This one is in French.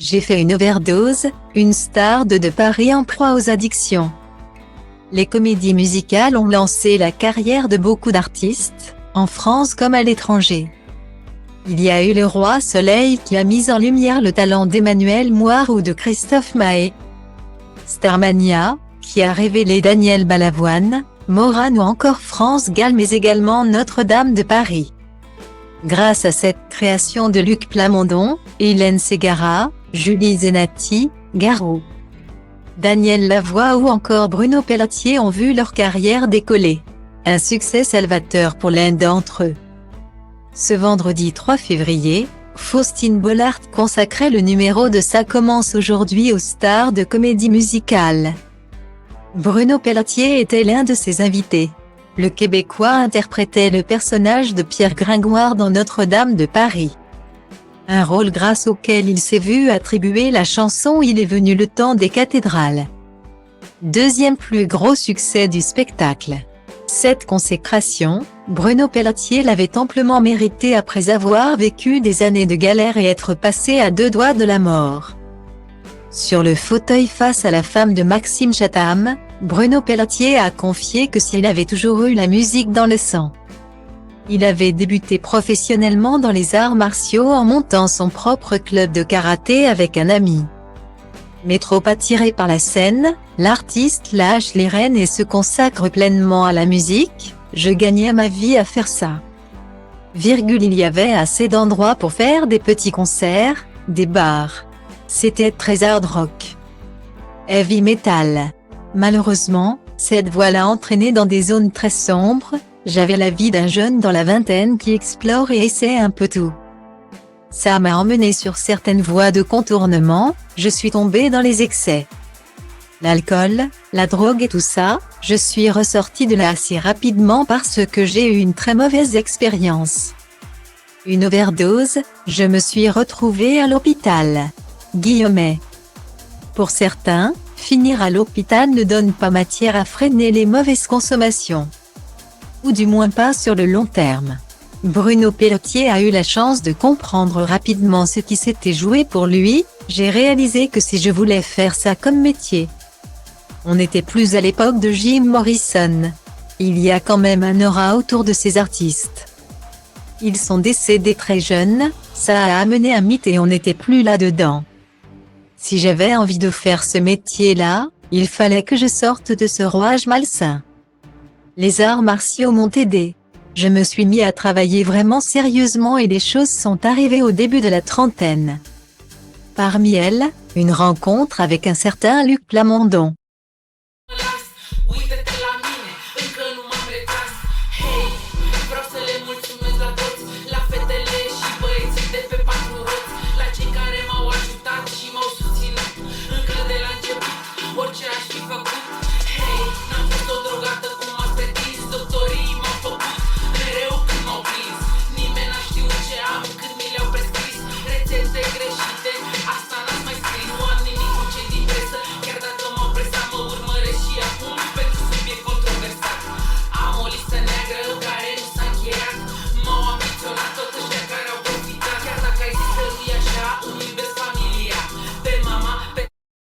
J'ai fait une overdose, une star de Paris en proie aux addictions. Les comédies musicales ont lancé la carrière de beaucoup d'artistes, en France comme à l'étranger. Il y a eu Le Roi Soleil qui a mis en lumière le talent d'Emmanuel Moire ou de Christophe Maé. Starmania, qui a révélé Daniel Balavoine, Morane ou encore France Gall mais également Notre-Dame de Paris. Grâce à cette création de Luc Plamondon, Hélène Ségara, Julie Zenati, Garou, Daniel Lavoie ou encore Bruno Pelletier ont vu leur carrière décoller. Un succès salvateur pour l'un d'entre eux. Ce vendredi 3 février, Faustine Bollard consacrait le numéro de Ça commence aujourd'hui aux stars de comédie musicale. Bruno Pelletier était l'un de ses invités. Le Québécois interprétait le personnage de Pierre Gringoire dans Notre-Dame de Paris. Un rôle grâce auquel il s'est vu attribuer la chanson Il est venu le temps des cathédrales. Deuxième plus gros succès du spectacle. Cette consécration, Bruno Pelletier l'avait amplement méritée après avoir vécu des années de galère et être passé à 2 doigts de la mort. Sur le fauteuil face à la femme de Maxime Chatham, Bruno Pelletier a confié que s'il avait toujours eu la musique dans le sang. Il avait débuté professionnellement dans les arts martiaux en montant son propre club de karaté avec un ami. Mais trop attiré par la scène, l'artiste lâche les rênes et se consacre pleinement à la musique. Je gagnais ma vie à faire ça. Il y avait assez d'endroits pour faire des petits concerts, des bars. C'était très hard rock. Heavy metal. Malheureusement, cette voie l'a entraîné dans des zones très sombres. J'avais la vie d'un jeune dans la vingtaine qui explore et essaie un peu tout. Ça m'a emmené sur certaines voies de contournement, je suis tombé dans les excès. L'alcool, la drogue et tout ça, je suis ressorti de là assez rapidement parce que j'ai eu une très mauvaise expérience. Une overdose, je me suis retrouvé à l'hôpital. Guillemet. Pour certains, finir à l'hôpital ne donne pas matière à freiner les mauvaises consommations. Ou du moins pas sur le long terme. Bruno Pelletier a eu la chance de comprendre rapidement ce qui s'était joué pour lui. J'ai réalisé que si je voulais faire ça comme métier. On n'était plus à l'époque de Jim Morrison. Il y a quand même un aura autour de ces artistes. Ils sont décédés très jeunes, ça a amené un mythe et on n'était plus là-dedans. Si j'avais envie de faire ce métier-là, il fallait que je sorte de ce rouage malsain. Les arts martiaux m'ont aidé. Je me suis mis à travailler vraiment sérieusement et les choses sont arrivées au début de la trentaine. Parmi elles, une rencontre avec un certain Luc Plamondon.